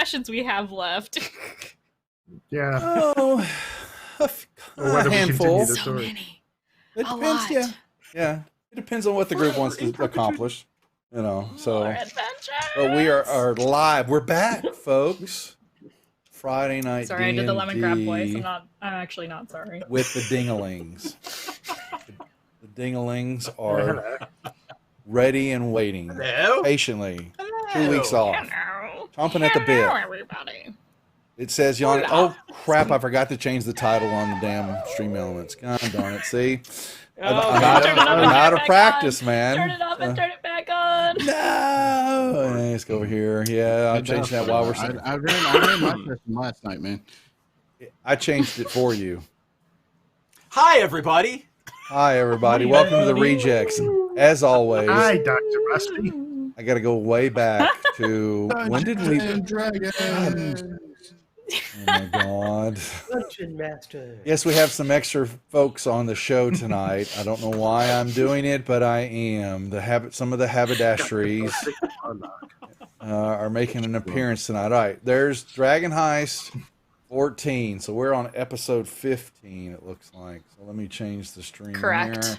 sessions we have left? Yeah. Oh, Or whether we handful. continue the So story. many. It A depends, lot. yeah. It depends on what the group wants to accomplish, you know. So, More adventures. but we are live. We're back, folks. Friday night Sorry, I did the D&D lemongrab voice. I'm actually not sorry. with the dingalings. The dingalings are Hello. ready and waiting Hello. patiently. Hello. 2 weeks off, Hello. chomping at the bit. Hello, everybody. It says you on. Hola. Oh crap! I forgot to change the title on the damn stream elements. God darn it! See, I'm turn it up and turn out it of back practice, on. man. Turn it up and turn it back on. No, let's go over here. Yeah, I'll change that while we're. I ran my session last night, man. I changed it for you. Hi, everybody. Hi, everybody. Welcome to the Rejects. As always, Hi, Dr. Rusty. I got to go way back to when did we? Dragons. Oh my God. Dungeon Master. Yes, we have some extra folks on the show tonight. I don't know why I'm doing it, but I am. Some of the haberdasheries are making an appearance tonight. All right, there's Dragon Heist 14. So we're on episode 15, it looks like. So let me change the stream Correct. here.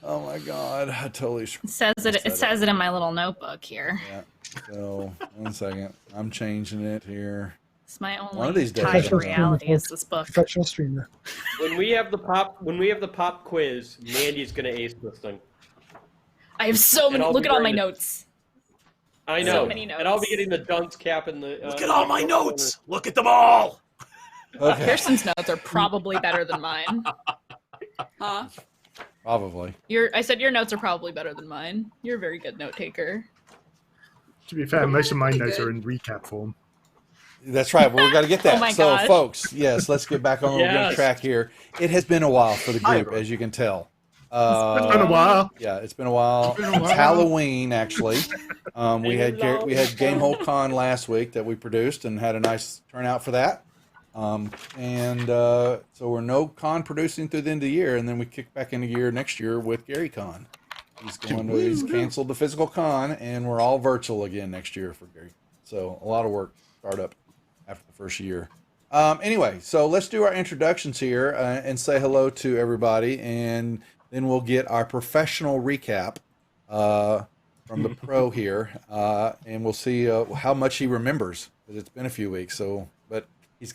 Oh my God, I totally It says it in my little notebook here. Yeah. So 1 second, I'm changing it here. It's my only One of these days, tie to I'm reality is this book. Professional streamer. When we have the pop quiz, Mandy's gonna ace this thing. I have so many. I'll Look be at all my bringing it. notes. I So know, many notes. and I'll be getting the dunce cap in the. Look at all my notes. Look at them all. Okay, Kirsten's notes are probably better than mine. Huh? probably. I said your notes are probably better than mine. You're a very good note taker. To be fair, most of my Pretty notes good. are in recap form. That's right. Well, we got to get that. Oh my So, God. folks, yes, let's get back on the Yes. track here. It has been a while for the Hi, group, everyone. as you can tell. It's been a while. Yeah, it's been a while. It's been a It's while. Halloween, actually. We had Been a long Gamehole Con last week that we produced and had a nice turnout for that. So we're no con producing through the end of the year, and then we kick back into gear next year with Gary Con. He's canceled the physical con, and we're all virtual again next year for Gary. So a lot of work start up after the first year. Anyway, so let's do our introductions here and say hello to everybody, and then we'll get our professional recap from the pro here, and we'll see how much he remembers, because it's been a few weeks. So, but he's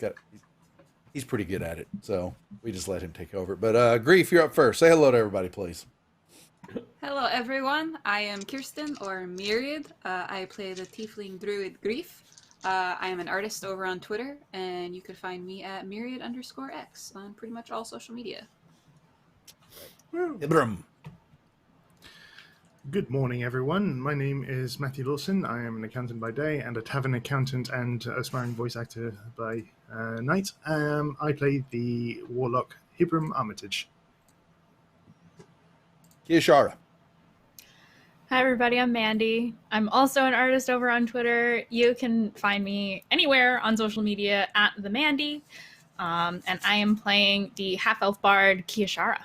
pretty good at it, so we just let him take over. But Grief, you're up first. Say hello to everybody, please. Hello everyone, I am Kirsten, or Myriad. I play the Tiefling Druid Grief. I am an artist over on Twitter, and you can find me at Myriad_X on pretty much all social media. Ibram. Good morning, everyone. My name is Matthew Lawson. I am an accountant by day and a tavern accountant and aspiring voice actor by night. I play the warlock Hibram Armitage. Kiashara. Hi everybody, I'm Mandy. I'm also an artist over on Twitter. You can find me anywhere on social media at the Mandy. And I am playing the half-elf bard Kiashara.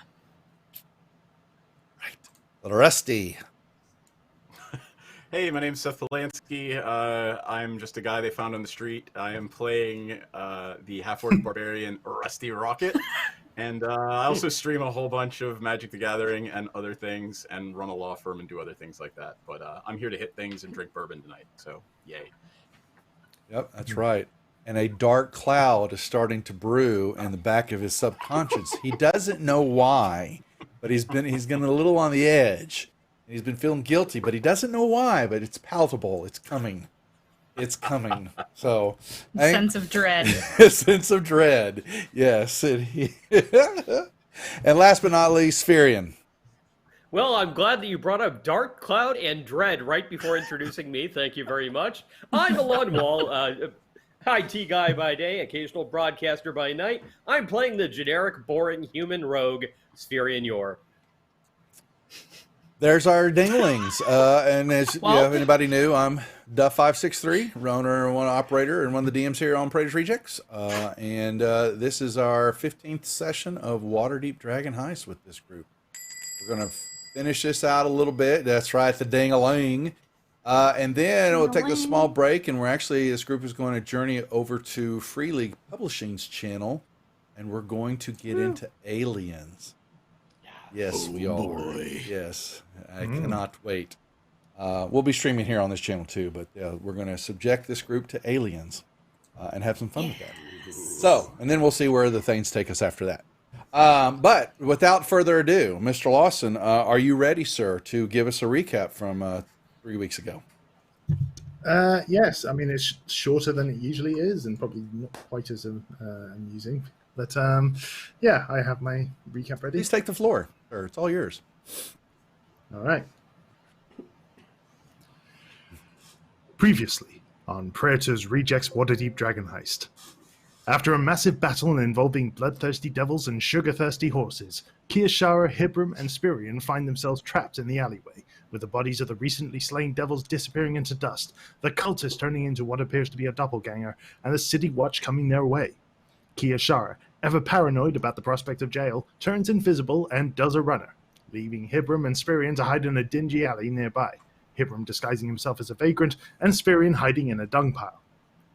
Rusty. Hey, my name's Seth Polanski. I'm just a guy they found on the street. I am playing the half-orc barbarian Rusty Rocket. And I also stream a whole bunch of Magic the Gathering and other things, and run a law firm and do other things like that. But I'm here to hit things and drink bourbon tonight, so yay. Yep, that's right. And a dark cloud is starting to brew in the back of his subconscious. He doesn't know why, but he's getting a little on the edge. He's been feeling guilty, but he doesn't know why, but it's palpable. It's coming. It's coming. So, Sense of dread. sense of dread. Yes. And last but not least, Spherian. Well, I'm glad that you brought up Dark Cloud and Dread right before introducing me. Thank you very much. I'm Alon Wall, IT guy by day, occasional broadcaster by night. I'm playing the generic, boring human rogue, Spherian Yor. There's our dinglings. And as anybody new, I'm duff563, owner and one operator and one of the DMs here on Praetors Rejects. This is our 15th session of Waterdeep Dragon Heist with this group. We're going to finish this out a little bit. That's right, the ding-a-ling. And then we'll take a small break, and this group is going to journey over to Free League Publishing's channel, and we're going to get into aliens. Yes, we all are. Yes, I cannot wait. We'll be streaming here on this channel too, but we're going to subject this group to aliens and have some fun with that. So, and then we'll see where the things take us after that. But without further ado, Mr. Lawson, are you ready, sir, to give us a recap from 3 weeks ago? Yes, I mean, it's shorter than it usually is and probably not quite as amusing. But yeah, I have my recap ready. Please take the floor, sir. It's all yours. All right. Previously on Praetor's Rejects Waterdeep Dragon Heist. After a massive battle involving bloodthirsty devils and sugar-thirsty horses, Kiyoshara, Hibram, and Spirian find themselves trapped in the alleyway, with the bodies of the recently slain devils disappearing into dust, the cultists turning into what appears to be a doppelganger, and the city watch coming their way. Kiyoshara, ever paranoid about the prospect of jail, turns invisible and does a runner, leaving Hibram and Spirian to hide in a dingy alley nearby, Hibram disguising himself as a vagrant, and Spirian hiding in a dung pile.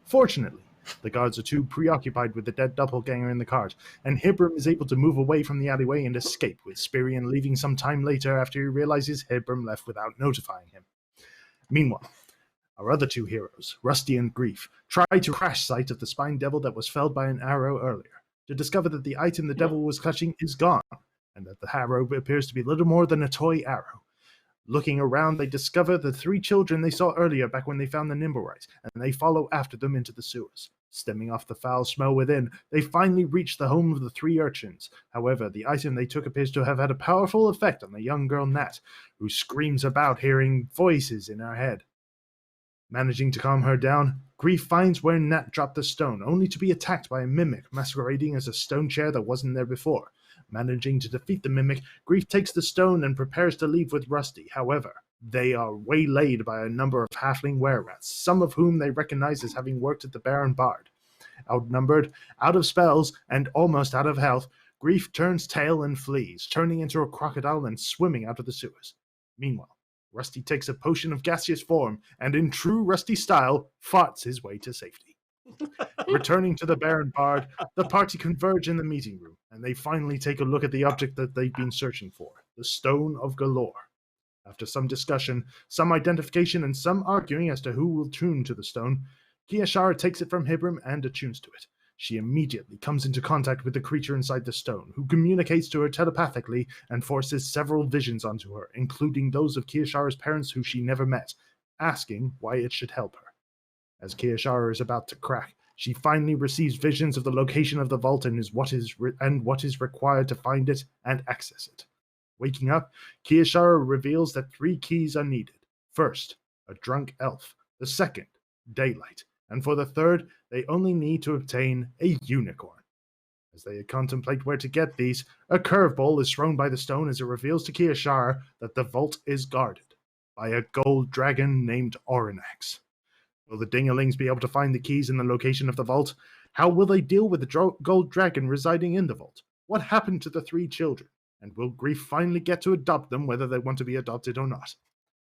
Fortunately, the guards are too preoccupied with the dead doppelganger in the cart, and Hibram is able to move away from the alleyway and escape, with Spirian leaving some time later after he realizes Hibram left without notifying him. Meanwhile, our other two heroes, Rusty and Grief, try to crash site of the spine devil that was felled by an arrow earlier, to discover that the item the devil was clutching is gone, and that the arrow appears to be little more than a toy arrow. Looking around, they discover the three children they saw earlier back when they found the Nimblewright, and they follow after them into the sewers. Stemming off the foul smell within, they finally reach the home of the three urchins. However, the item they took appears to have had a powerful effect on the young girl Nat, who screams about hearing voices in her head. Managing to calm her down, Grief finds where Nat dropped the stone, only to be attacked by a mimic masquerading as a stone chair that wasn't there before. Managing to defeat the mimic, Grief takes the stone and prepares to leave with Rusty. However, they are waylaid by a number of halfling were-rats, some of whom they recognize as having worked at the Baron Bard. Outnumbered, out of spells, and almost out of health, Grief turns tail and flees, turning into a crocodile and swimming out of the sewers. Meanwhile, Rusty takes a potion of gaseous form and, in true Rusty style, farts his way to safety. Returning to the Baron Bard, the party converge in the meeting room, and they finally take a look at the object that they've been searching for, the Stone of Galore. After some discussion, some identification, and some arguing as to who will tune to the stone, Kiyoshara takes it from Hibram and attunes to it. She immediately comes into contact with the creature inside the stone, who communicates to her telepathically and forces several visions onto her, including those of Kiyoshara's parents who she never met, asking why it should help her. As Kiyoshara is about to crack, she finally receives visions of the location of the vault and what is required to find it and access it. Waking up, Kiyoshara reveals that 3 keys are needed. First, a drunk elf. The second, daylight. And for the third, they only need to obtain a unicorn. As they contemplate where to get these, a curveball is thrown by the stone as it reveals to Kiyoshara that the vault is guarded by a gold dragon named Orinax. Will the Dingalings be able to find the keys in the location of the vault? How will they deal with the gold dragon residing in the vault? What happened to the 3 children? And will Grief finally get to adopt them, whether they want to be adopted or not?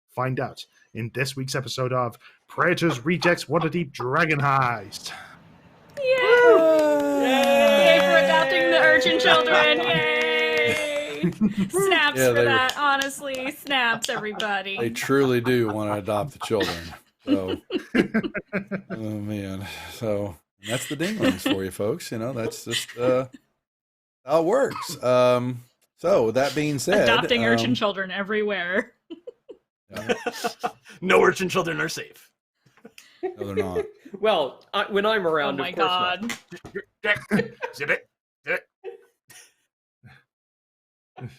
Find out in this week's episode of Praetor's Rejects Waterdeep Dragon Heist. Yay! Yay for adopting the urchin children! Yay! Snaps for that, honestly. Snaps, everybody. They truly do want to adopt the children. So, oh man. So that's the Dinglings for you folks. You know, that's just how it works. So that being said, adopting urchin children everywhere. Yeah. No urchin children are safe. No, they're not. Well, when I'm around, Oh my of course god. Zip it.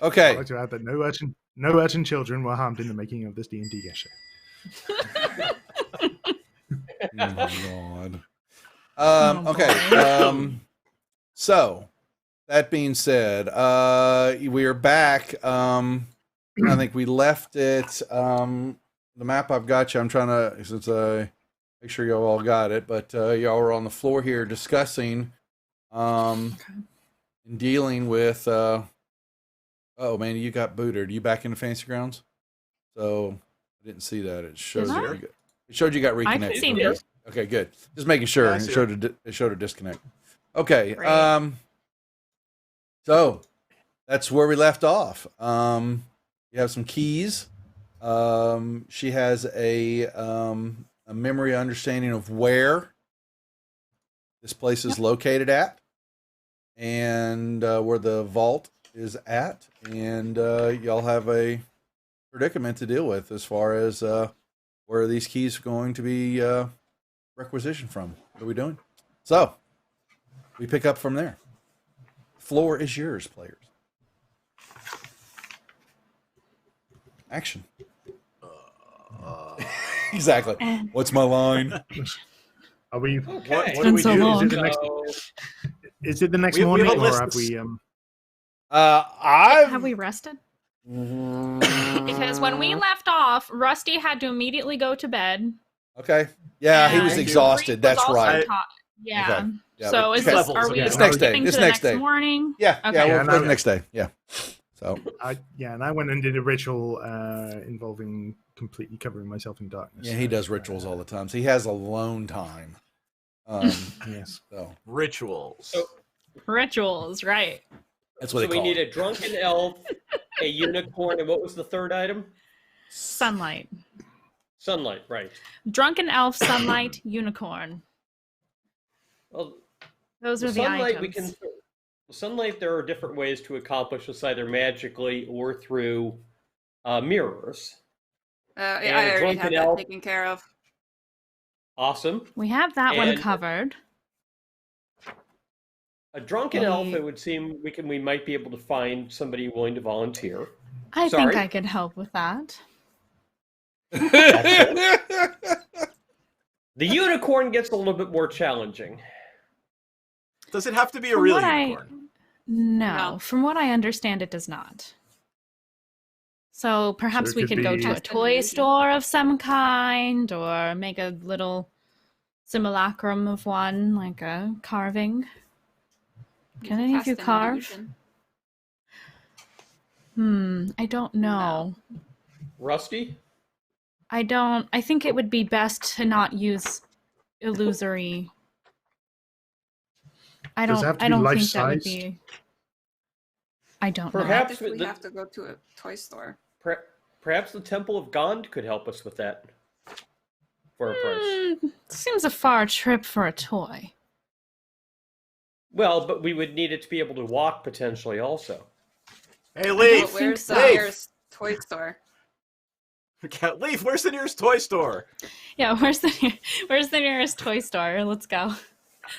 Okay. I'd like to add that no urchin children were harmed in the making of this D&D game show. Oh my god. Okay. So that being said, we are back. I think we left it. The map I've got you. I'm trying to, since make sure y'all all got it, but y'all are on the floor here discussing, and dealing with. Oh man, you got booted. Are you back in the Fantasy Grounds? So I didn't see that. It showed Did I? it showed you got I can reconnected. see Okay. it. Okay, good. Just making sure. Yeah, I it see showed a disconnect. Okay. Great. So that's where we left off. You have some keys. She has a memory understanding of where this place is located at, and where the vault is at, and y'all have a predicament to deal with as far as where these keys are going to be requisitioned from. What are we doing? So we pick up from there. Floor is yours, players. Action. Exactly. What's my line? Are we? Okay. What do been we so do? long. Is it the next? Is it the next We have a morning, or list have of- we? Have we rested? Because when we left off, Rusty had to immediately go to bed. Okay. Yeah, he and was Thank you. exhausted. Reed was That's also right. Yeah. Okay. Yeah, So but- is Okay. this? Are Levels, we okay. It's next day. skipping It's to the next next day. morning? Yeah, Okay. yeah, Yeah, we'll no. go the next day. Yeah. So And I went and did a ritual involving completely covering myself in darkness. yeah, he does rituals all the time. So he has alone time. Yes. So Rituals. So- Rituals, right? that's what So they we call need it. a drunken elf, a unicorn, and what was the third item? Sunlight. Sunlight, right. Drunken elf, sunlight, unicorn. Well, Those are the sunlight items. sunlight. There are different ways to accomplish this, either magically or through mirrors. Yeah, And I a already drunken have that elf. taken care of. Awesome. We have that one And- covered. A drunken elf. Mm. It would seem we might be able to find somebody willing to volunteer. I Sorry. think I could help with that. The unicorn gets a little bit more challenging. Does it have to be a From real what unicorn? No, No. from what I understand, it does not. So perhaps it we could could go be- to a Just an toy illusion. store of some kind, or make a little simulacrum of one, like a carving. Can any of you Cast an carve? illusion. I don't know. Rusty? I don't. I think it would be best to not use illusory. I Does don't. it have to I be don't think life-sized? that would be. I don't know. Perhaps If we the- have to go to a toy store. Perhaps the Temple of Gond could help us with that for a price. Seems a far trip for a toy. Well, but we would need it to be able to walk potentially also. Hey, don't Leaf! think Where's the so. nearest toy store? Leaf, where's the nearest toy store? Yeah, where's the nearest toy store? Let's go.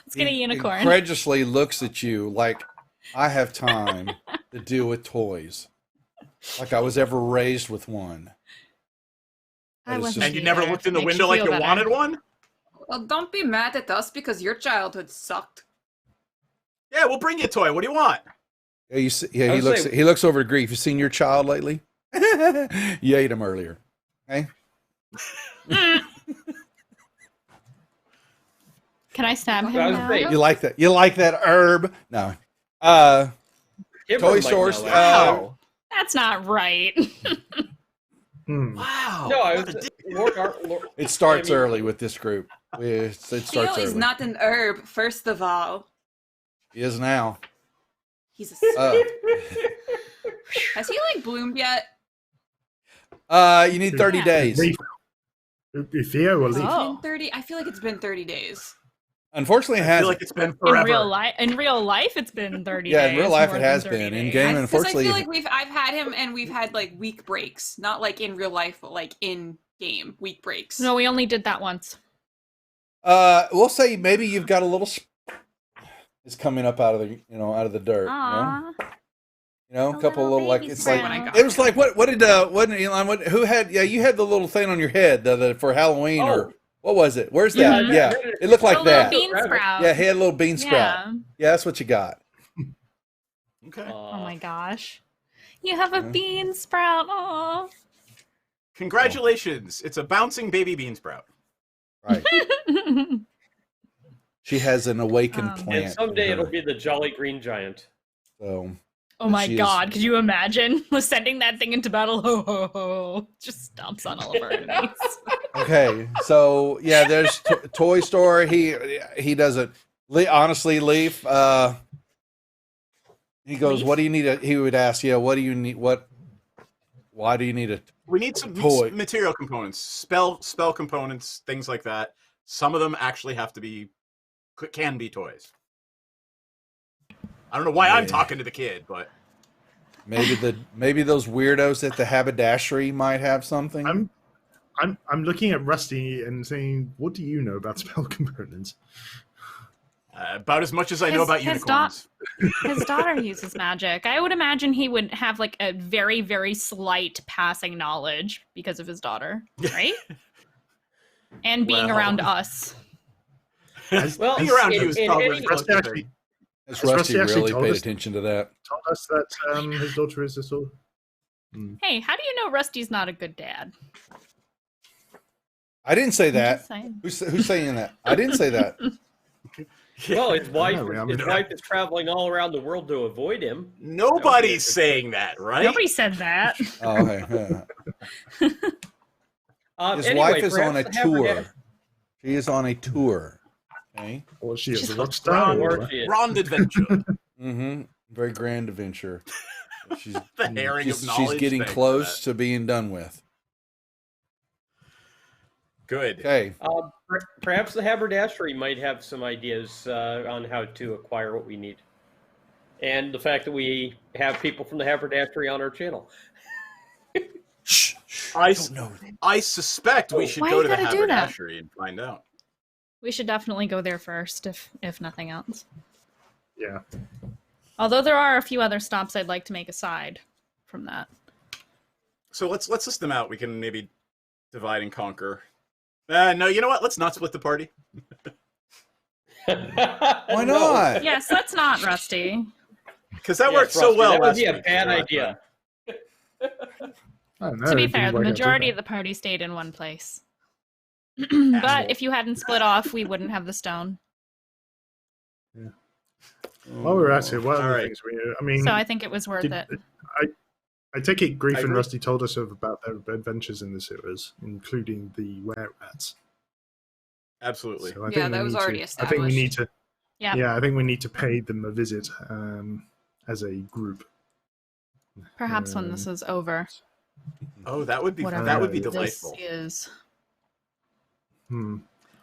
Let's get a He unicorn. incredulously looks at you like I have time to deal with toys. Like I was ever raised with one. I That is wasn't just- And you never either, looked if in it the makes window like feel you better. wanted one? Well, don't be mad at us because your childhood sucked. Yeah, we'll bring you a toy. What do you want? Yeah, you see, yeah. I He would looks. say- He looks over to Grief. You seen your child lately? You ate him earlier. Okay. Can I stab him I was now? saying- You like that? You like that herb? No. Kimber Toy might stores. know it. Wow. That's not right. Wow. No, I What was. a dick. Lord, It starts I mean- early with this group. It Theo starts is early. not an herb, first of all. He is now. He's a Uh, Has he like bloomed yet? you need 30 Yeah. days. Leaf. Theo or Has it Leaf? Oh. been 30? I feel like it's been 30 days. Unfortunately, it I has. feel like it's been in forever. real life, it's been 30 Yeah, days. in real life more it than has 30 been. In days. game, Because I unfortunately, feel like I've had him and we've had like week breaks, not like in real life, but like in game week breaks. No, we only did that once. we'll say maybe you've got a little. It's coming up out of the out of the dirt. Aww. You know, A a couple little little like baby it's sprout. like When I got it was like what did wasn't Elon who had you had the little thing on your head for Halloween or what was it? Where's that? Yeah, Yeah, it looked A like little that. bean sprout. Yeah, he had a little bean sprout. Yeah. Yeah, that's what you got. Okay. Oh my gosh. You have a bean sprout. Oh. Congratulations. It's a bouncing baby bean sprout. Right. She has an awakened And plant. And someday in it'll her. be the Jolly Green Giant. So Oh my She is- god, could you imagine sending that thing into battle? Ho ho ho. Just stomps on all of our enemies. Okay, so yeah, there's Toy Store. He doesn't. Honestly, Leaf. He goes, Leaf? "What do you need?" He would ask, "Yeah, what do you need? Why do you need a We need some toy?" material components, spell components, things like that. Some of them actually can be toys. I don't know why I'm Yeah. talking to the kid, but Maybe those weirdos at the haberdashery might have something. I'm looking at Rusty and saying, "What do you know about spell components?" about as much as I know about unicorns. His daughter uses magic. I would imagine he would have like a very, very slight passing knowledge because of his daughter, right? And being Well. around us. Well, Being around in- you is in probably any- Rusty actually Has Has Rusty Rusty actually really told paid us- attention to that? told us that his daughter is a sword. Hey, how do you know Rusty's not a good dad? I didn't say I'm that. just saying. Who's saying that? I didn't say that. Well, his wife, I mean, his wife is traveling all around the world to avoid him. Nobody's saying that, right? Nobody said that. Oh, okay. Yeah. His Anyway, wife is on a perhaps the haberdash- tour. She is on a tour. Okay. Or she is She's a a rock star. Or or- she is. Grand adventure. Mm-hmm. Very grand adventure. She's The herring of knowledge. she's getting thanks for close to being done with. that. Good. Okay. Perhaps the haberdashery might have some ideas on how to acquire what we need. And the fact that we have people from the haberdashery on our channel. Shh. I suspect we should Why go you to the gotta do that? haberdashery and find out. We should definitely go there first, if nothing else. Yeah. Although there are a few other stops I'd like to make aside from that. So let's list them out. We can maybe divide and conquer. No, you know what? Let's not split the party. Why not? Yes, let's not, Rusty. Because that Yes, worked so Rusty, well that would last be a week, bad so that's idea. I don't know, To be it didn't fair, the work out too majority bad. of the party stayed in one place. But if you hadn't split off, we wouldn't have the stone. While we're at it, what All other right. things I mean, So I think it was worth did- it. I take it Grief I and agree. Rusty told us about their adventures in the sewers, including the were-rats. Absolutely. So I Yeah, think that we was need already to, I think we need to. Yeah. Yeah, I think we need to pay them a visit as a group. Perhaps when this is over. Oh, that would be Whatever delightful. this is.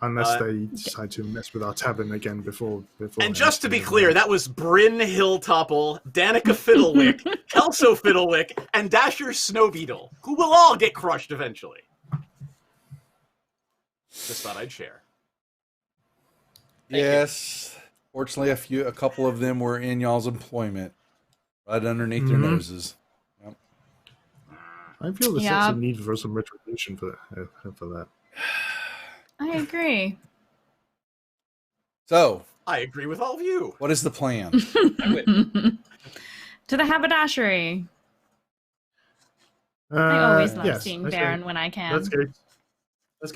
Unless Uh, they decide to mess with our tavern again before. And just to be clear, that was Bryn Hilltopple, Danica Fiddlewick, Kelso Fiddlewick, and Dasher Snowbeetle, who will all get crushed eventually. Just thought I'd share. Yes. Fortunately, a couple of them were in y'all's employment, right underneath your Mhm. noses. I feel there's Yeah. some need for some retribution for that. I agree. So, I agree with all of you. what is the plan? To the haberdashery. I always love yes, seeing let's go- Baron when I can. Let's go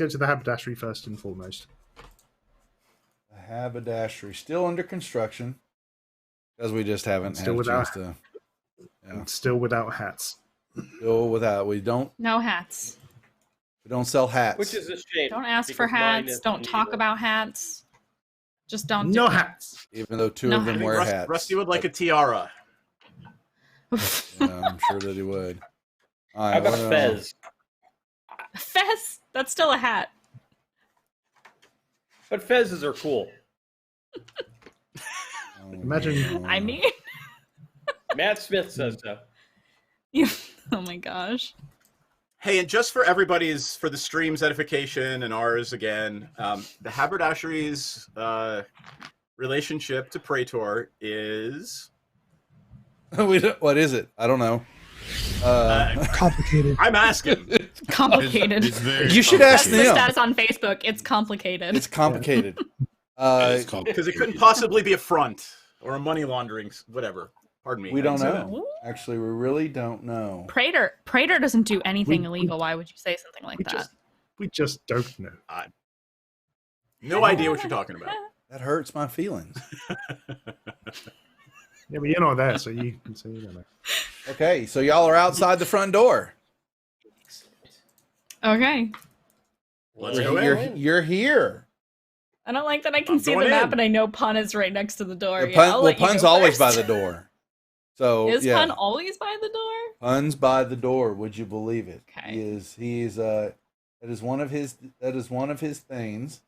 to the haberdashery first and foremost. The haberdashery still under construction because we just haven't Still had a without- chance to. Yeah, And still without hats. still without. We don't No hats. sell hats. Which is a shame. Don't ask for because mine hats. is Don't talk illegal. about hats. Just don't No do hats. even though two No, of I them I think wear hats. Rusty would like a tiara. it. Yeah, I'm sure that he would. All right, How about what, Fez? Fez. That's still a hat. But Fezes are cool. Imagine- I mean, Matt Smith says so. oh my gosh. Hey, and just for everybody's, for the stream's edification and ours again, the haberdashery's relationship to Praetor is... what is it? I don't know. Complicated. I'm asking. Complicated. It's very You should That's ask the them. status on Facebook. It's complicated. It's complicated. It's Because it couldn't possibly be a front or a money laundering, whatever. Pardon me. We don't I didn't say that. know. Actually, we really don't know. Praetor doesn't do anything We- illegal. Why would you say something like that? We just don't know. No idea what you're talking about. That hurts my feelings. Yeah, but you're not there, so you don't know. Okay, so y'all are outside the front door. Okay. Let's go in. You're here. I don't like that I can I'm see the going map in. and I know Pun is right next to the door. The Yeah, pun, I'll well, let you Pun's go always by first. the door. So Is yeah, Pun always by the door? Pun's by the door. Would you believe it? Okay. He's that is one of his things.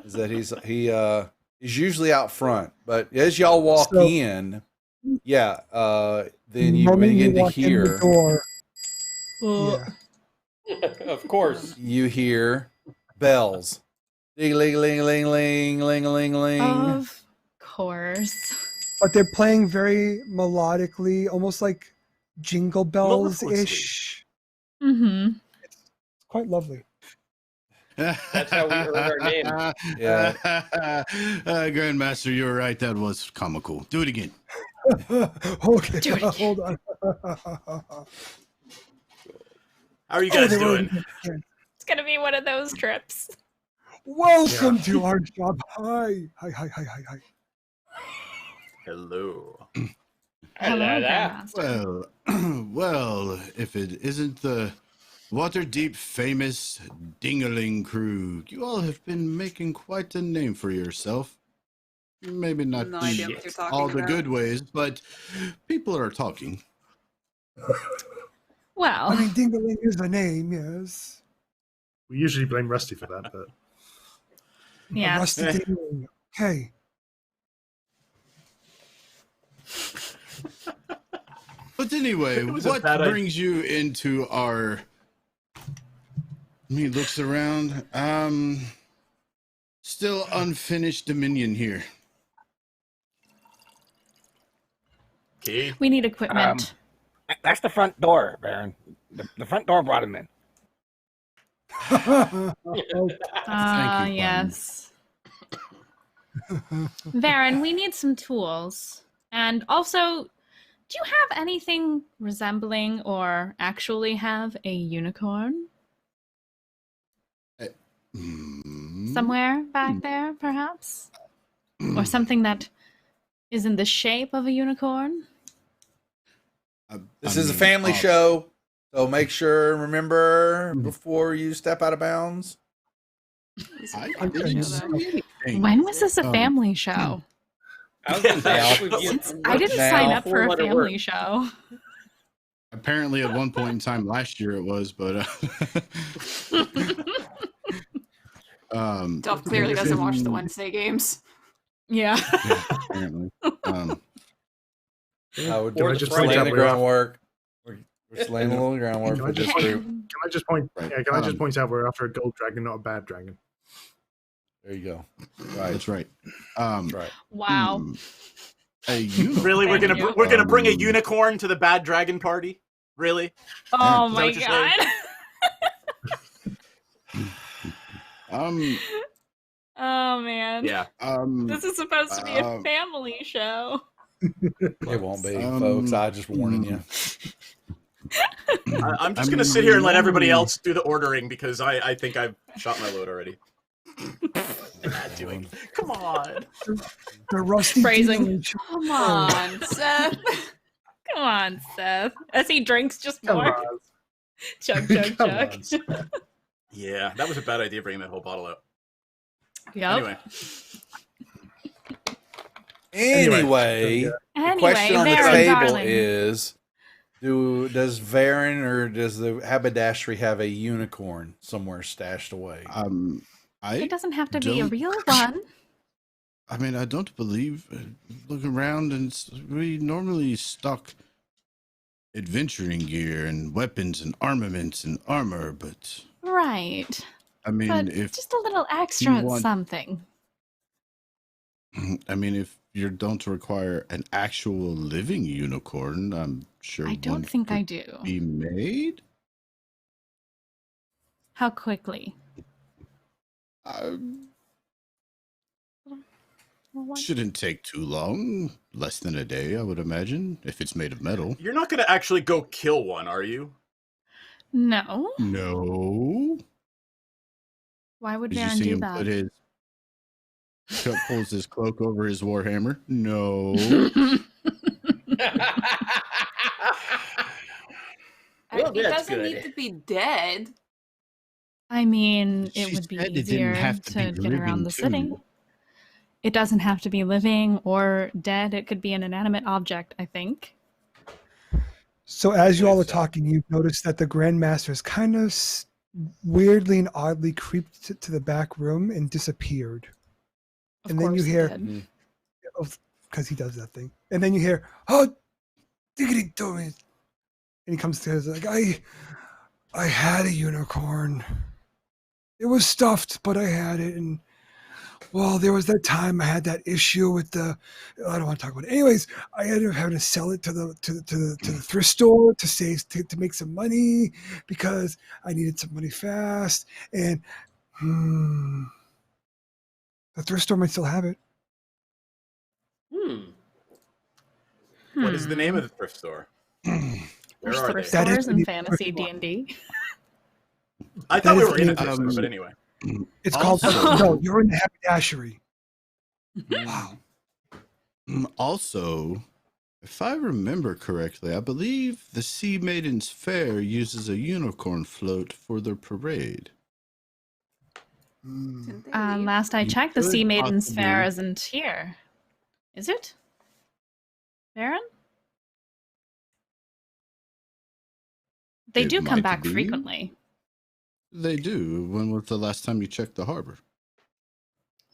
Is that he's usually out front, but as y'all walk So- in, then you Moment begin to walk in the hear. door. Well, Yeah. Of course. You hear bells. Ding ling ling ling ling ling ling ling. of course. But they're playing very melodically, almost like jingle bells ish. Mm-hmm. It's quite lovely. That's how we earned our name. Yeah. Grandmaster, you're right. That was comical. Do it again. Okay, Do it again. hold on. How are you guys they were doing? again. It's gonna be one of those trips. Welcome to our shop. Hi. Hello. Hello, Hello. Grandmaster. Well, if it isn't the Waterdeep famous Dingaling crew, you all have been making quite a name for yourself. Maybe not No idea what you're talking all the about. good ways, but people are talking. Well, I mean, Dingaling is a name, yes. We usually blame Rusty for that, but yeah. A rusty Dingaling. Okay. But anyway, It was a what bad idea. brings you into our... He looks around. Still unfinished Dominion here. Key. We need equipment. That's the front door, Baron. The front door brought him in. Oh, Thank you, Yes. Varen, we need some tools. And also, do you have anything resembling or actually have a unicorn somewhere back there, perhaps? Or something that is in the shape of a unicorn? This is a family show, so make sure remember before you step out of bounds. I I'm didn't sorry. see anything. When was this a family show? I was gonna say, I think we've Since given I didn't now- sign up for a four-letter family word. show. Apparently, at one point in time last year, it was, but Duff clearly doesn't watch the Wednesday games. Yeah. yeah, apparently. We're Can I doing just laying point out the we're off- groundwork. We're laying a little groundwork Can I for this just- group. can I just point? Right. Yeah, can I just point out we're after a gold dragon, not a bad dragon? There you go. Right. That's right. That's right. Wow. A unicorn. Really, we're Thank gonna you. we're gonna bring a unicorn to the bad dragon party? Really? Oh Is that my what you're saying? god. Oh man. Yeah. This is supposed to be a um, family show. It won't be, folks. I just warning you. I'm just I gonna mean, sit here and let everybody normally- else do the ordering because I think I've shot my load already. Not doing. Come on. the rusty Phrasing. Dingaling. Come on, Seth. Come on, Seth. As he drinks just Come more. on. Chug, chug, Come chug. on, Seth. Yeah, that was a bad idea bringing that whole bottle out. Yep. Anyway, Anyway, the Anyway, question on the Varen, table darling. is: does Varen or does the haberdashery have a unicorn somewhere stashed away? It doesn't have to be a don't- real one. I mean, I don't believe. Look around, and we normally stock adventuring gear and weapons and armaments and armor, but Right. I mean, But if just a little extra want- something. if you don't require an actual living unicorn, I'm sure I one don't think I could do. be made. How quickly? Shouldn't take too long. Less than a day, I would imagine, if it's made of metal. you're not gonna actually go kill one, are you? No. No. Why would Did you Varen see do him that? put his pulls his cloak over his warhammer? No. Well, It that's doesn't good. need to be dead. I mean, it She would be said it didn't easier have to be to get around living, the too. city. It doesn't have to be living or dead. It could be an inanimate object, I think. So as you all Believe are so. talking, you notice that the Grandmaster is kind of weirdly and oddly creeped to the back room and disappeared. Of And course then you he hear, did. because he does that thing, and then you hear, "Oh, diggity do it!" And he comes to us like, I had a unicorn. It was stuffed, but I had it, and well, there was that time I had that issue with the. I don't want to talk about it. Anyways, I ended up having to sell it to the thrift store to save to make some money because I needed some money fast, and the thrift store might still have it. What is the name Hmm. of the thrift store? Where There's are thrift they? That is stores the in name of fantasy the thrift D&D. I thought that we is were the in a name- thrift store, but anyway. It's called. Also- No, you're in the haberdashery. Wow. Also, if I remember correctly, I believe the Sea Maidens Fair uses a unicorn float for their parade. Didn't they leave? Last I You checked, the could Sea Maidens Fair possibly- isn't here. Is it? Baron? They It do come might back be. frequently. They do. When was the last time you checked the harbor?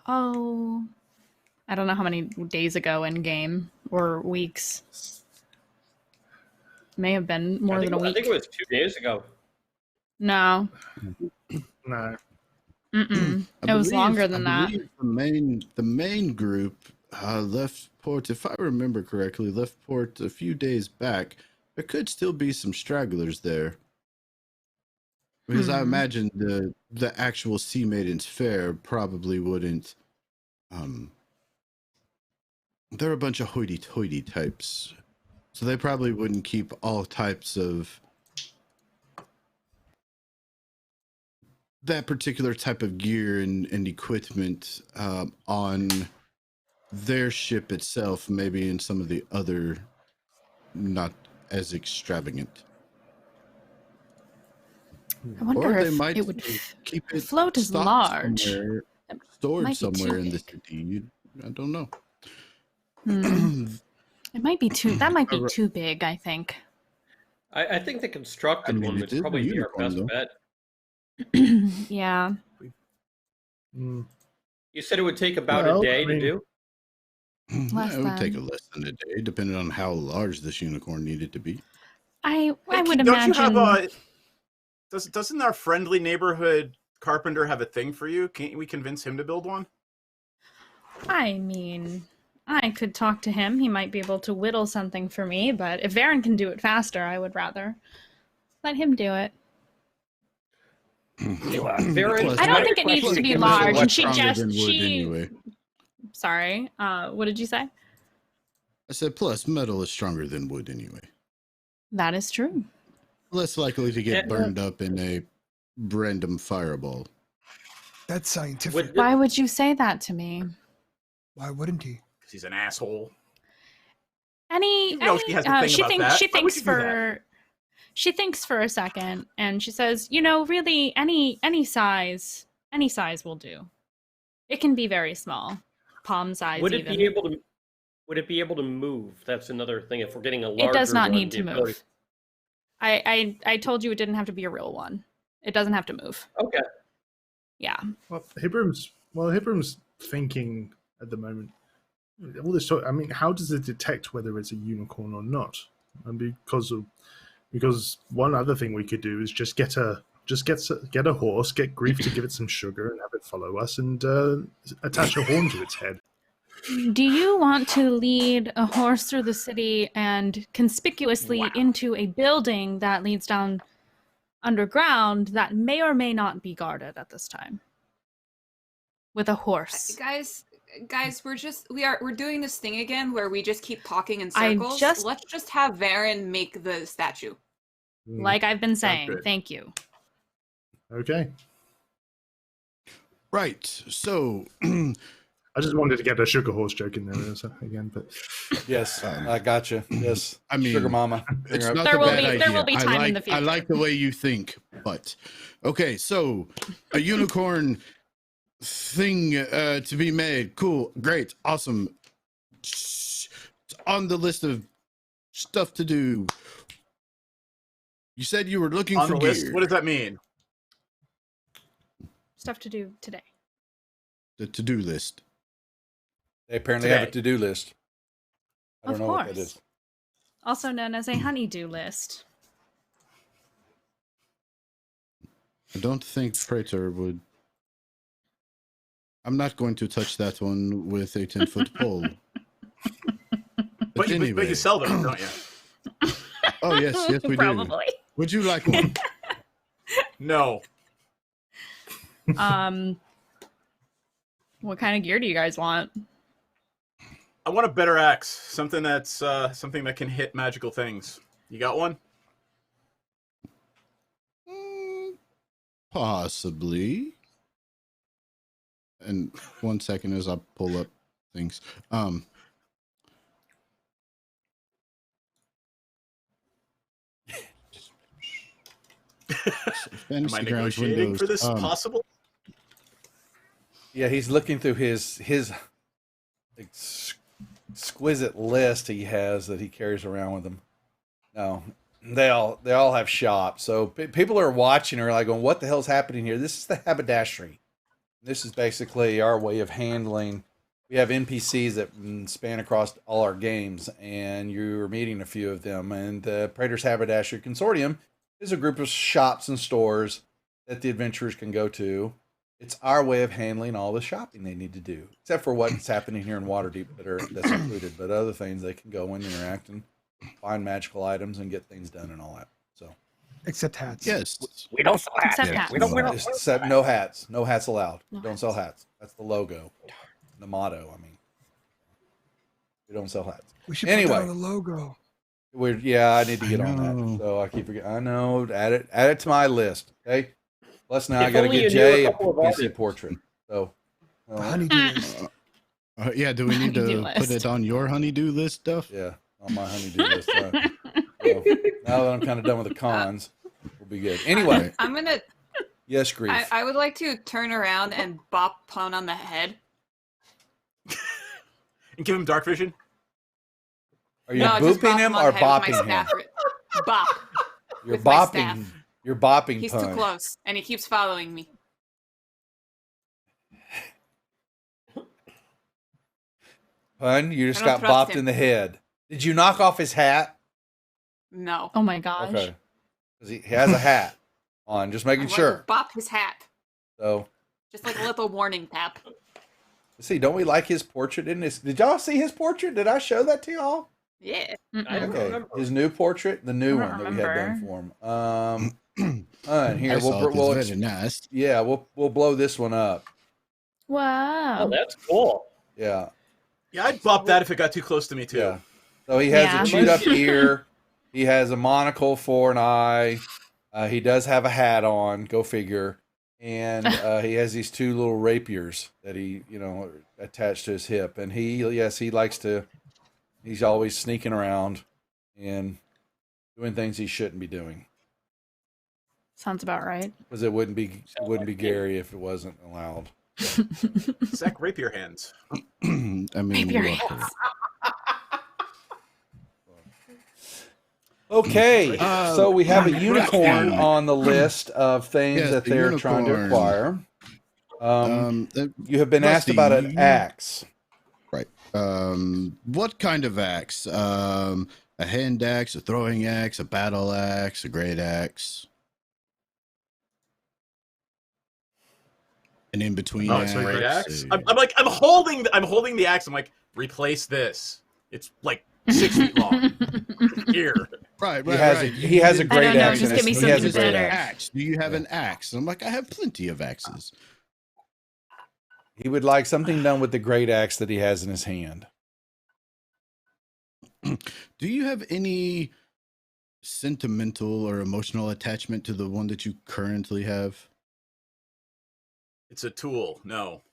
Oh, I don't know how many days ago in game or weeks. May have been more than a I week. think it was 2 days ago. No. No. Mm-mm. I It was believe- longer than I that. believe the main group left port, if I remember correctly, left port a few days back. There could still be some stragglers there. Because I Hmm. imagine the actual Sea Maidens Fair probably wouldn't. They're a bunch of hoity-toity types, so they probably wouldn't keep all types of that particular type of gear and equipment on their ship itself. Maybe in some of the other, not as extravagant. I wonder Or they if might it would. keep The it float is stocked large. somewhere, It stored might be too somewhere in the big. city. I don't know. It might be too. That might be Alright. too big. I think. I think the constructed one it would is a probably be our unicorn, best though. bet. Yeah. Mm. You said it would take about Well, a day I mean- to do? Less it would take than. less than a day, depending on how large this unicorn needed to be. I Hey, would don't imagine. you have a? Doesn't our friendly neighborhood carpenter have a thing for you? Can't we convince him to build one? I mean, I could talk to him. He might be able to whittle something for me, but if Varen can do it faster, I would rather let him do it. Varen, Plus- I don't my think it needs question to be is, large. much And she stronger just than wood she. anyway. Sorry. What did you say? I said, plus metal is stronger than wood anyway. That is true. Less likely to get And, burned up in a random fireball. That's scientific. Would Why would you say that to me? Why wouldn't he? Because he's an asshole. Any, know she has a thing she about thinks that. she Why would thinks you do that? for she thinks for a second and she says, really any size will do. It can be very small. Palm size would it even. be able to? Would it be able to move? That's another thing. If we're getting a larger It does not one, need the to ability- move. I told you it didn't have to be a real one. It doesn't have to move. Okay. Yeah. Well, Hibram's thinking at the moment. All this talk, I mean, how does it detect whether it's a unicorn or not? And because one other thing we could do is just get a horse, get Grief to give it some sugar, and have it follow us, and attach a horn to its head. Do you want to lead a horse through the city and conspicuously into a building that leads down underground that may or may not be guarded at this time? With a horse. Guys, we're doing this thing again where we just keep talking in I circles. just- Let's just have Varen make the statue. Like I've been saying. good. Thank you. Okay. Right. So I just wanted to get a sugar horse joke in there again, but Yes, I gotcha. Yes, I mean, sugar mama. Bring It's her up. not There a will bad be- idea. there will be time in the I like future. the way you think, but okay. So a unicorn thing to be made. Cool, great, awesome. It's on the list of stuff to do. You said you were looking On for the gear. list, what does that mean? Stuff to do today. The to-do list. They apparently have a Today. to-do list. I don't Of know what course. that is. Also known as a honeydew list. I don't think Praetor would. I'm not going to touch that one with a 10-foot pole. But you, anyway. but you sell them, don't you? Oh yes, yes we do. Probably. Would you like one? No. What kind of gear do you guys want? I want a better axe. Something that's something that can hit magical things. You got one? Possibly. And 1 second as I pull up things. Am I negotiating for this possible? Yeah, he's looking through his exquisite list he has that he carries around with him. No, they all have shops. So people are watching are like going, "What the hell's happening here?" This is the haberdashery. This is basically our way of handling. We have NPCs that span across all our games, and you're meeting a few of them. And the Praetor's Haberdashery Consortium is a group of shops and stores that the adventurers can go to. It's our way of handling all the shopping they need to do, except for what's happening here in Waterdeep that's included. But other things they can go and interact and find magical items and get things done and all that. So, Except hats. Yes. We don't sell hats. Except Yeah. hats. We don't. except no hats, no hats allowed. No Don't sell hats. That's the logo, the motto. I mean, we don't sell hats. We should Anyway. put that on the logo. I need to get on know. that. So I keep forgetting. I know. Add it to my list. Okay. Plus now I If got to only get you knew a Jay a couple of PC artists. portrait. So. Honeydew list. Yeah, do we need Honeydew to put list. it on your honeydew list stuff? Yeah, on my honeydew list. So, now that I'm kind of done with the cons, we'll be good. Anyway, I'm gonna. yes, grief. I would like to turn around and bop Pwn on the head. And give him dark vision? Are you No, just bop booping him on or the head with my bopping him? staff. Bop. You're with my bopping. staff. You're bopping. He's Pun. too close, and he keeps following me. Pun, you just I got don't trust bopped him. in the head. Did you knock off his hat? No. Oh my gosh. Okay. Because he has a hat on. Just I making want to sure. bop his hat, So, just like a little warning tap. see, don't we like his portrait in this? Did y'all see his portrait? Did I show that to y'all? Yeah. I don't Okay. remember. His new portrait, the new I one don't that we had done remember. for him. Here I saw we'll it. It's very nice. yeah, we'll blow this one up. Wow. Oh, that's cool. Yeah. Yeah, I'd bop that if it got too close to me too. Yeah. So he has Yeah. a chewed up ear. He has a monocle for an eye. He does have a hat on. Go figure. And he has these two little rapiers that he, attached to his hip. And he likes to. He's always sneaking around and doing things he shouldn't be doing. Sounds about right. Because it wouldn't be Gary if it wasn't allowed. Zach, rapier hands. I mean, Rapier look, hands. Okay, so we have a unicorn right. on the list of things Yes, that the they're trying to unicorn. acquire. You have been asked Rusty, about an axe. right. What kind of axe? A hand axe, a throwing axe, a battle axe, a great axe, an in between Oh, axe. it's a great axe. I'm holding the axe. I'm like, replace this. It's like 6 feet long. Here. Right, He right, has right. he has a I great don't know, axe. just and give me he something has a great better. axe. Axe. Do you have an axe? I'm like, I have plenty of axes. He would like something done with the great axe that he has in his hand. Do you have any sentimental or emotional attachment to the one that you currently have? It's a tool. No.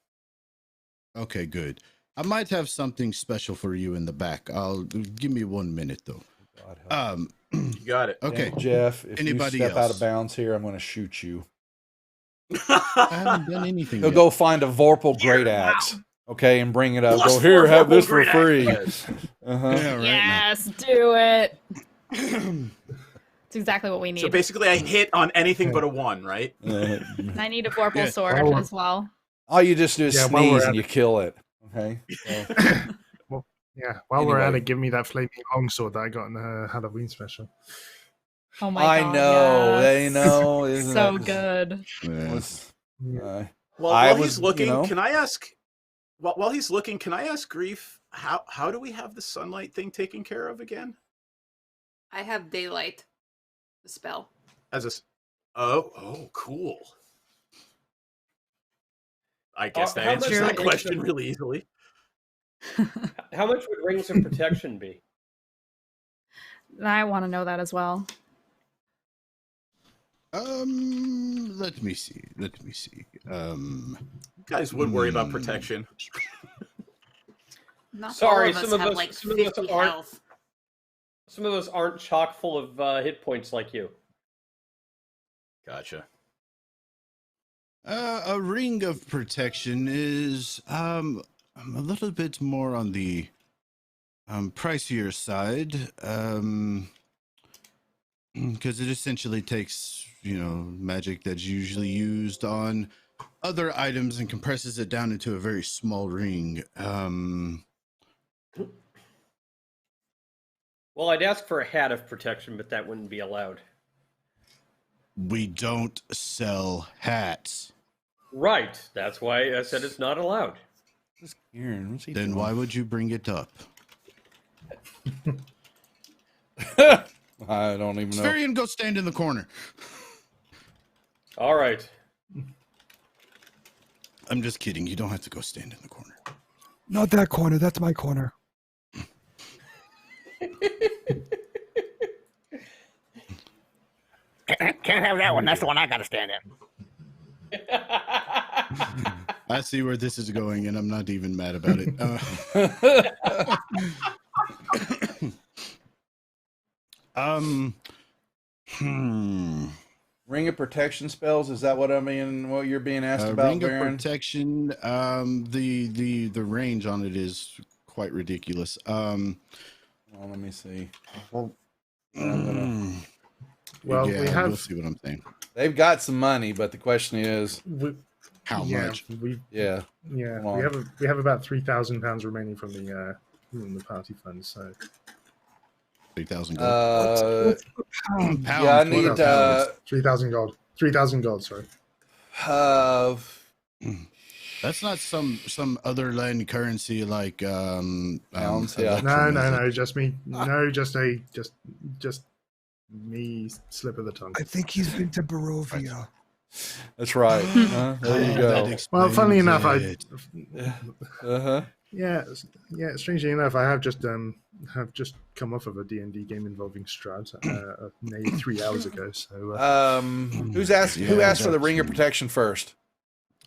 Okay, good. I might have something special for you in the back. I'll give me 1 minute though. God help. You got it. Okay. Damn it, Jeff, if Anybody you step out else? of bounds here, I'm going to shoot you. I haven't done anything He'll yet. go find a Vorpal great axe, okay, and bring it up. Plus Go here, 4 have this Vorpal for great free. axe. Uh-huh. Yeah, right Yes, do it. It's exactly what we need. So basically, I hit on anything but a 1, right? And I need a Vorpal Yeah. sword Well, as well. All you just do is Yeah, while we're sneeze at and you kill it. Okay. So, Yeah, while we're at Anyway. it, give me that flaming longsword that I got in the Halloween special. Oh my I god. know. yes. They know. Isn't So it? good. Yeah. Was, Yeah. Well, I while was, he's looking, you know- can I ask? While he's looking, can I ask Grief how do we have the sunlight thing taken care of again? I have daylight, the spell. As a oh, cool. I guess that how answers much that would- question really easily. How much would rings of protection be? I want to know that as well. Let me see. You guys would worry about protection. Not Sorry, all of us some of have us- like some of us 50 aren't- health. Some of us aren't chock full of hit points like you. Gotcha. A ring of protection is a little bit more on the pricier side, because it essentially takes magic that's usually used on other items and compresses it down into a very small ring. Well, I'd ask for a hat of protection, but that wouldn't be allowed. We don't sell hats. Right. That's why I said it's not allowed. Just Kieran, what's he Then doing? why would you bring it up? I don't even know. Spherian, go stand in the corner. All right. I'm just kidding. You don't have to go stand in the corner. Not that corner. That's my corner. Can't have that one. That's the one I gotta stand in. I see where this is going, and I'm not even mad about it. Ring of protection spells, is that what you're being asked about, Ring of Baron? protection. The range on it is quite ridiculous. Well, let me see. Well, yeah, we you'll have see what I'm saying. They've got some money, but the question is, How yeah, much? Yeah, Come on. we have about £3,000 remaining from the party fund. So 3,000 gold. Pound. Pounds, yeah, I what need are pounds? 3,000 gold. 3,000 gold. Sorry. That's not some other land currency like Pounds, yeah. Electrum, is No, it? just me. No, just me. Slip of the tongue. I think he's been to Barovia. That's right. There you That go. Well, funnily explains enough, it. Uh-huh. yeah. Strangely enough, I have just come off of a D&D game involving Strahd maybe 3 hours ago. So Who asked for the that's ring of true. protection first?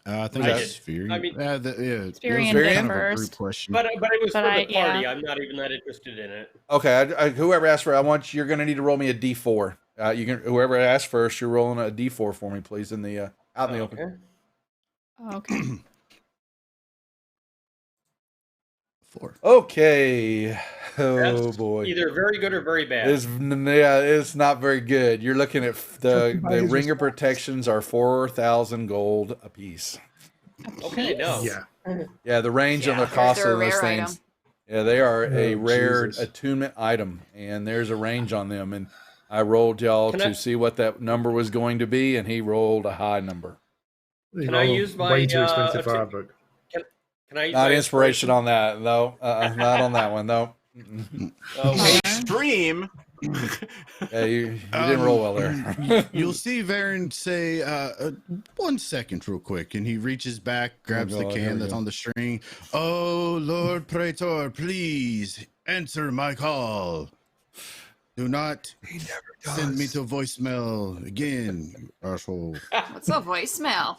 I think I that's did. Fury. I mean- yeah, Spherian it was did kind of a group first. question. But it was But for I- the party. yeah. I'm not even that interested in it. Okay, whoever asked for it, you're going to need to roll me a d4. Whoever asked first, you're rolling a d4 for me, please, in the out in the open. Okay. Okay. 4. Okay. Oh That's boy. Either very good or very bad. It's not very good. You're looking at the Everybody's ring of response. protections are 4,000 gold apiece. Okay, no. yeah. Yeah, the range and Yeah, the cost they're of a those rare things. item. Yeah, they are a Oh, rare Jesus. attunement item, and there's a range on them. And I rolled y'all Can to I- see what that number was going to be, and he rolled a high number. Can I use my, way too expensive for our book? Can I use Not my inspiration on that, though. Not on that one, though. Okay. Extreme. Yeah, you didn't roll well there. You'll see Varen say, 1 second, real quick. And he reaches back, grabs God, the here can we that's go. on the string. Oh, Lord Praetor, please answer my call. Do not He never does. send me to voicemail again, you asshole. What's a voicemail?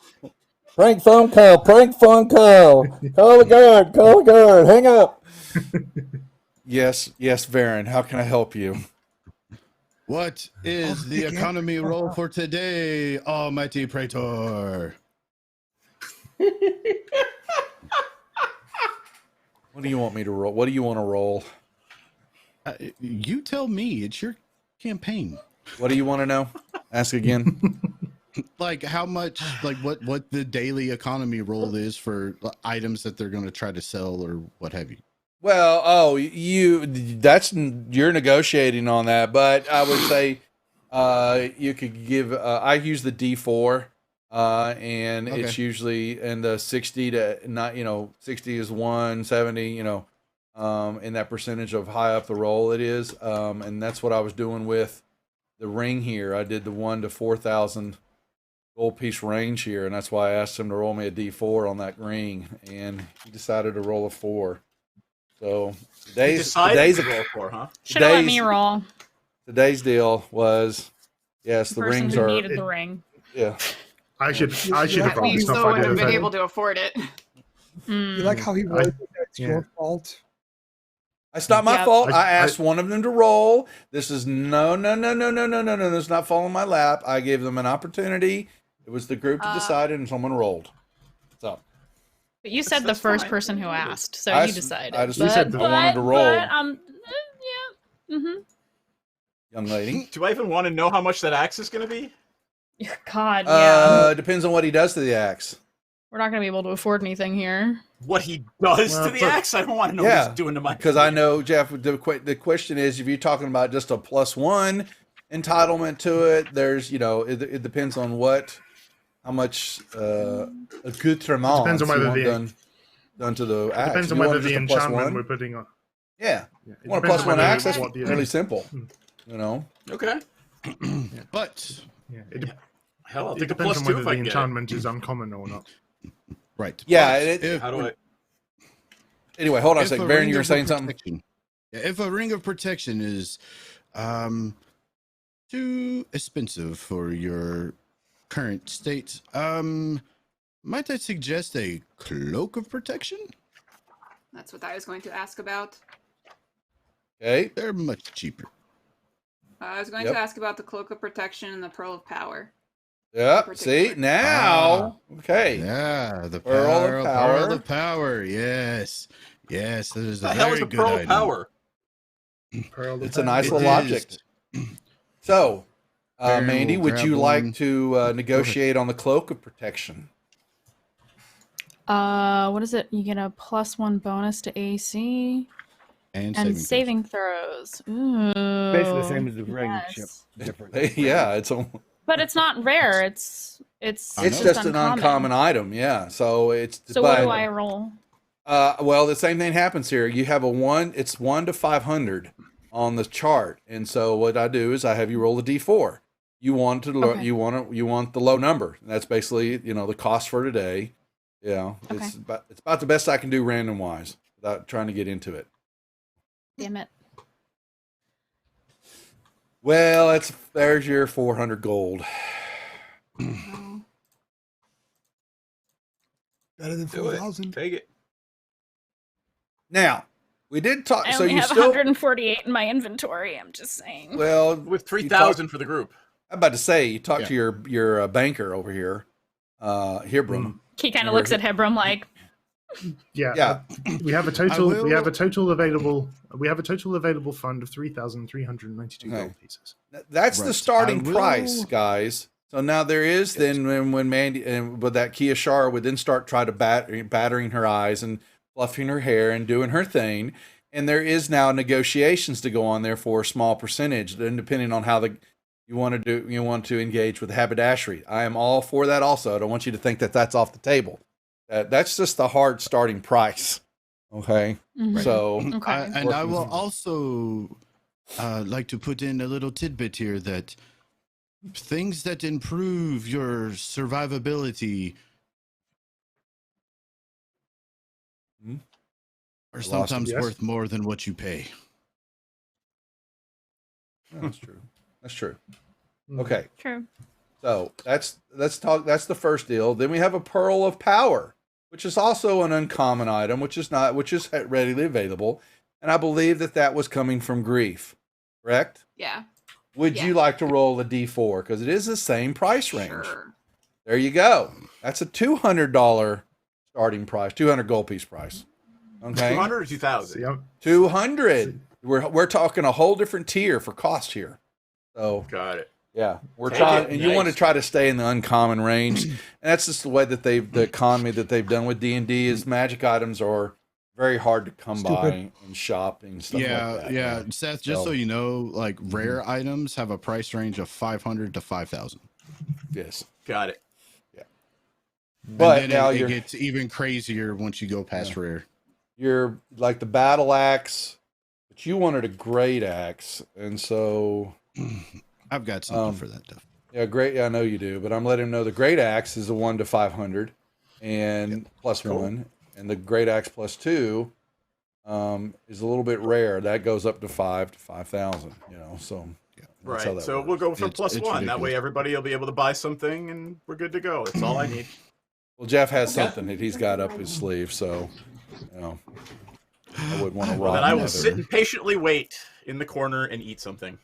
Prank phone call. Prank phone call. Call the guard. Call the guard. Hang up. Yes, Varen. How can I help you? What is the economy roll for today, Almighty Praetor? What do you want me to roll? What do you want to roll? You tell me. It's your campaign. What do you want to know? Ask again. Like how much, like what the daily economy roll is for items that they're going to try to sell or what have you. Well, you're negotiating on that, but I would say you could give. I use the D4, and Okay. it's usually in the 60 to not. 60 is 1, 70. In that percentage of high up the roll it is, and that's what I was doing with the ring here. I did the 1 to 4,000 gold piece range here, and that's why I asked him to roll me a D4 on that ring, and he decided to roll a 4. So today's roll for, huh? Should have let me roll. Today's deal was, yes, the Person rings who are. needed the ring. Yeah, I should have Yeah, rolled We this stuff. still I wouldn't have did. been able to afford it. You like how he rolled? That's your fault. it's not my Yep. fault. I I- asked one of them to roll. This is no. This is not falling my lap. I gave them an opportunity. It was the group that decided, and someone rolled. So But you said the That's first fine. person who asked, so I you s- decided. I just You said that I wanted to roll. Yeah. Mm-hmm. Young lady. Do I even want to know how much that axe is going to be? God, yeah. Depends on what he does to the axe. We're not going to be able to afford anything here. What he does Well, to the but- axe? I don't want to know what Yeah, he's doing to my. because I know, Jeff, the question is, if you're talking about just a +1 entitlement to it, there's, it depends on how much accoutrement Depends on you whether want the done to the axe. depends If on you want whether the just a enchantment +1, we're putting on. yeah. Yeah, it You want a depends on +1 whether axe, that's what the- really simple. Okay. But Yeah, Hell, I'll it take a depends on +2 whether if the I can get it. enchantment is uncommon or not. right. Yeah, But it- if- How do I? Anyway, hold on a if second. a Baron, ring you were of saying something? protection- Yeah, if a ring of protection is too expensive for your current state, might I suggest a cloak of protection? That's what I was going to ask about. Okay. They're much cheaper. I was going Yep. to ask about the Cloak of Protection and the Pearl of Power. Yeah, particular. see? Now. Okay. Yeah, the Pearl of Power. Pearl of Power. Yes. Yes, that is a What the hell very is a good pearl of item. power? It's a nice It little object. is. So, Baron Mandy, will would grab you one. like to negotiate on the cloak of protection? What is it? You get a +1 bonus to AC And and saving saving throws. Ooh. Basically the same as the ring yes. ship. Different. Yeah, it's But it's not rare. It's I it's know. just an uncommon item. Yeah, so it's. So what do I roll? Well, the same thing happens here. You have a 1. It's 1 to 500 on the chart, and so what I do is I have you roll a D4. You want Okay. you want the low number. And that's basically the cost for today. Okay. It's about the best I can do random wise without trying to get into it. Damn it. Well, there's your 400 gold. Oh. Better than Do it. 4,000. Take it. Now, we did talk. I So only you have still 148 in my inventory. I'm just saying. well. With 3,000 for the group. I'm about to say you talked Yeah. to your banker over here, Hebron. He kind of looks at Hebron like, Yeah. Yeah. We have a total. will- We have a total available. We have a total available fund of 3,392 Okay. gold pieces. That's the Right. starting I will- price, guys. So now there is then when Mandy and with that Kia Shara would then start try to battering her eyes and fluffing her hair and doing her thing, and there is now negotiations to go on there for a small percentage, then depending on how you want to engage with the haberdashery. I am all for that. Also, I don't want you to think that that's off the table. That's just the hard starting price. Okay, mhm. so Okay. And I will also like to put in a little tidbit here that things that improve your survivability Hmm? are Lost sometimes him. Yes. worth more than what you pay. that's true. That's true. Mm. Okay. True. So let's talk. That's the first deal. Then we have a Pearl of Power, which is also an uncommon item, which is readily available, and I believe that was coming from Grief, correct? Yeah. Would you like to roll a D4 because it is the same price range? Sure. There you go. That's a $200 starting price, 200 gold piece price. Okay, 200 or 2,000? 200. We're talking a whole different tier for cost here. So got it. Yeah, we're Take trying, it. and you want to try to stay in the uncommon range. And that's just the way that the economy that they've done with D&D is magic items are very hard to come by and shop and stuff like that. Yeah. Seth, just so you know, like rare items have a price range of 500 to 5,000. Yes, got it. Yeah, But but now it gets even crazier once you go past rare. You're like the battle axe, but you wanted a great axe, and so I've got something for that stuff. Yeah, great. Yeah, I know you do, but I'm letting him know the great axe is a 1 to 500 and plus 1, and the great axe plus 2 is a little bit rare. That goes up to 5 to 5,000. You know, so that's how Right. that So works. we'll go for It's plus 1. That ridiculous. way everybody will be able to buy something, and we're good to go. That's all I need. Well, Jeff has something that he's got up his sleeve, so you know, I would want to rob Then I will another. sit and patiently wait in the corner and eat something.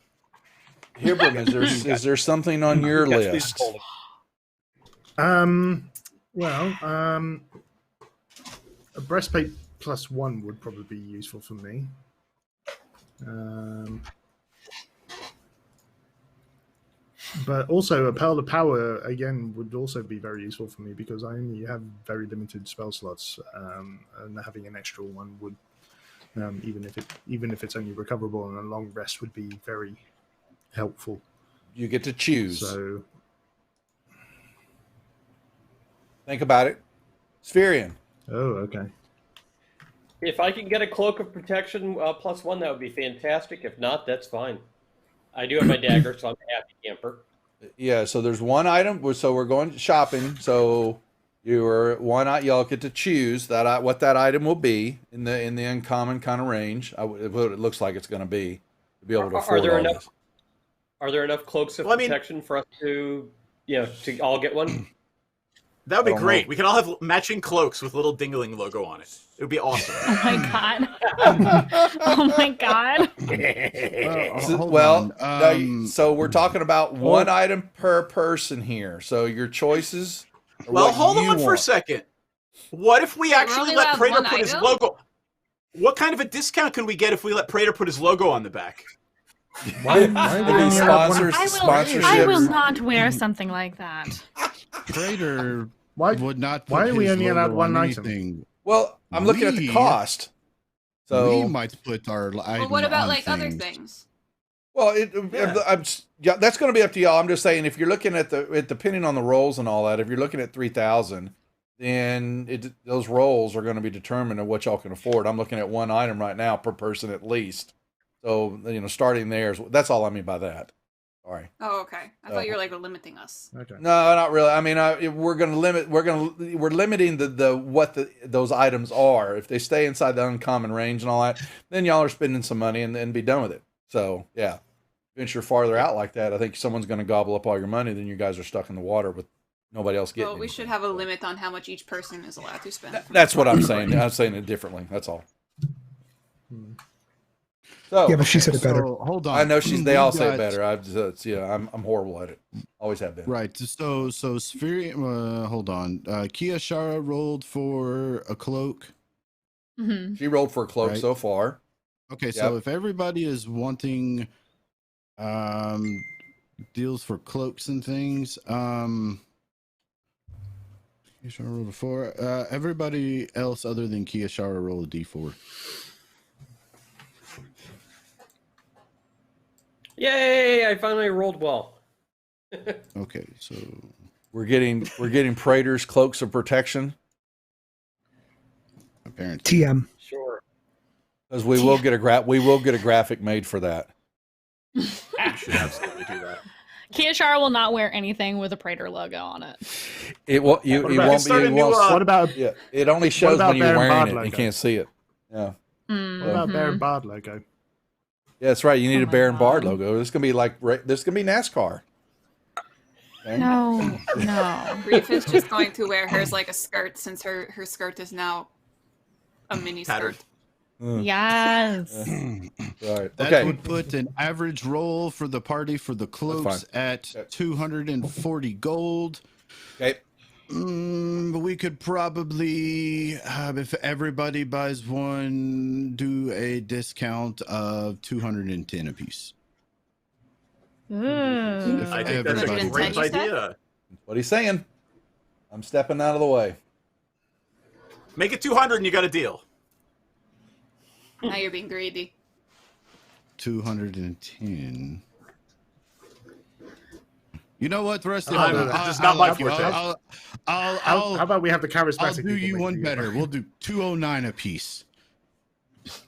Hibram, is there something on your list? A breastplate plus 1 would probably be useful for me. But also a Pearl of Power again would also be very useful for me because I only have very limited spell slots, and having an extra one would, even if it's only recoverable and a long rest, would be very helpful. You get to choose. So think about it. Spherian. Oh, okay. If I can get a cloak of protection plus 1, that would be fantastic. If not, that's fine. I do have my dagger, so I'm a happy camper. Yeah, so there's one item. So we're going shopping. So y'all get to choose what that item will be in the uncommon kind of range. What it looks like it's going to be able to afford all this. Are there enough cloaks of protection for us to all get one? That would be great. We can all have matching cloaks with little Dingling logo on it. It would be awesome. Oh my god. Oh my god. So we're talking about one item per person here. So your choices. Well, hold on for a second. What if we actually let Praetor put his logo? What kind of a discount can we get if we let Praetor put his logo on the back? Why sponsorships? I will not wear something like that. Praetor would not. Why are we only allowed one item? Well, I'm looking at the cost. So we might put our item. Well, what about on other things. things? Well, that's going to be up to y'all. I'm just saying, if you're looking at depending on the rolls and all that, if you're looking at 3,000, then those rolls are going to be determined of what y'all can afford. I'm looking at one item right now per person at least. So starting there that's all I mean by that. Sorry. Oh, okay. I thought you were limiting us. Okay. No, not really. I mean, we're limiting those items are. If they stay inside the uncommon range and all that, then y'all are spending some money and be done with it. So yeah, venture farther out like that, I think someone's going to gobble up all your money. Then you guys are stuck in the water with nobody else getting. Well, we should have a limit on how much each person is allowed to spend. That's what I'm saying. I'm saying it differently. That's all. So, yeah, but she said it better. So, hold on. I know they all say it better. I'm horrible at it. Always have been. Right. So Sphere. Hold on. Kia Shara rolled for a cloak. Mm-hmm. She rolled for a cloak so far. Okay, so if everybody is wanting deals for cloaks and things, Kia Shara rolled a 4. Everybody else other than Kia Shara rolled a D4. Yay! I finally rolled well. Okay, so we're getting Praetor's cloaks of protection. Apparently, TM. Sure. Because we will get a graphic made for that. We should absolutely do that. Kiyashara will not wear anything with a Praetor logo on it. It won't. It won't be. What about? Yeah, it only shows when you're Baron wearing Bard it. You logo? can't see it. Yeah. What about Baron Bard logo? Yeah, that's right. You need a Baron Bard logo. This is gonna be NASCAR. Okay. No, no. Grief is just going to wear hers like a skirt since her skirt is now a mini Tattered. skirt. Yes. Right. That Okay. would put an average roll for the party for the cloaks at Okay. 240 gold. Okay. But we could probably, if everybody buys one, do a discount of 210 apiece. Ooh. I think that's a Everybody great does. idea. What he's saying. I'm stepping out of the way. Make it 200 and you got a deal. Now you're being greedy. 210. You know what, Rusty? It's not my forte. How about we have the charismatic? I'll do people you make one the- better. We'll do 209 apiece.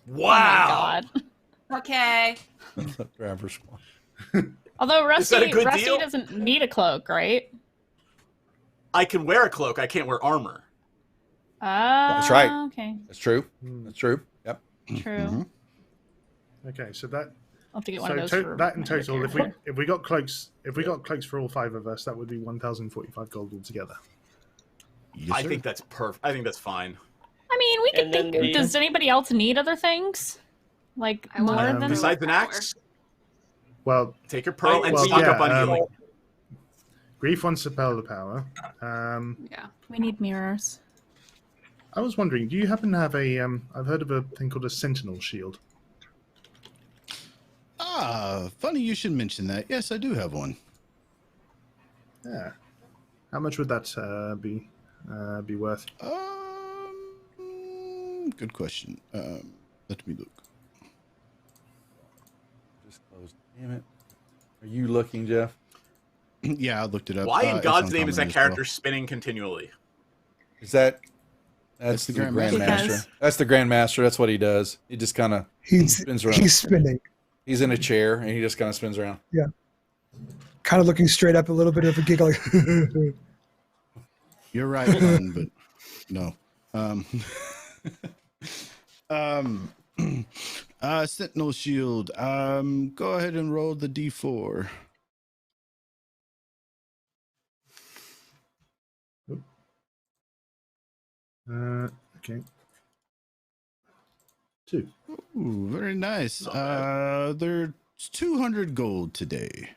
Wow. Oh my God. Okay. Driver squad. Although Is that a Rusty, good Rusty deal? doesn't need a cloak, right? I can wear a cloak. I can't wear armor. That's right. Okay, That's true. Hmm. That's true. Yep. true. Okay, so that I'll have to get one of those. for that in my total, other character. if we got cloaks for all 5 of us, that would be 1,045 gold altogether. Yes, I sir. think that's perfect. I think that's fine. I mean, we could And then think. the- Does anybody else need other things? Like I want more Um, than? Besides an axe, Well, take your pearl and well, stock yeah, up on healing. Grief wants to pearl the power. Yeah. We need mirrors. I was wondering, do you happen to have a? I've heard of a thing called a sentinel shield. Funny you should mention that. Yes, I do have one. Yeah. How much would that be worth? Good question. Let me look. Just closed. Damn it. Are you looking, Jeff? Yeah, I looked it up. Why in It's God's on name is that common as well. character spinning continually? Is that? That's That's the the Grandmaster. Grandmaster. Because- That's the Grandmaster. That's what he does. He just kind of He's spins around. he's spinning, He's in a chair and he just kind of spins around. kind of looking straight up, a little bit of a giggle. Like, You're right, Lon, but no. Sentinel shield. Go ahead and roll the D4. Okay. 2. Ooh, very nice. Not There's 200 gold today.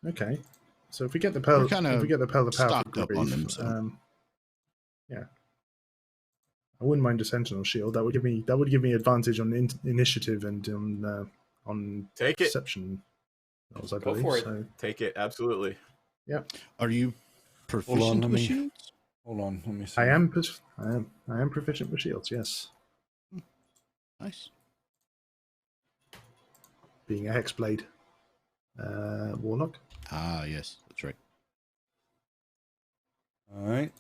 Okay. So if we get the pearl, We're kinda if we get the pearl of power stocked for up Grief, on them, so. yeah, I wouldn't mind a sentinel shield. That would give me advantage on initiative and on Take it. perception. rolls, I Go believe. for it. So, Take it. Absolutely. Are you proficient let with me- shields? Hold on. Let me see. I am proficient with shields. Yes, Nice. being a hexblade warlock. Ah, yes, that's right. All right.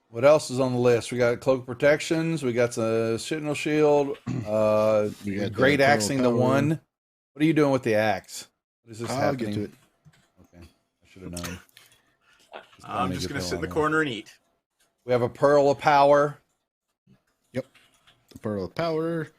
What else is on the list? We got cloak protections. We got the sentinel shield. We got the Great pearl axing the power. one. What are you doing with the axe? What is this I'll happening? get to it. Okay, I should have known. I'm just going to sit in the corner and eat. We have a pearl of power. The pearl of power.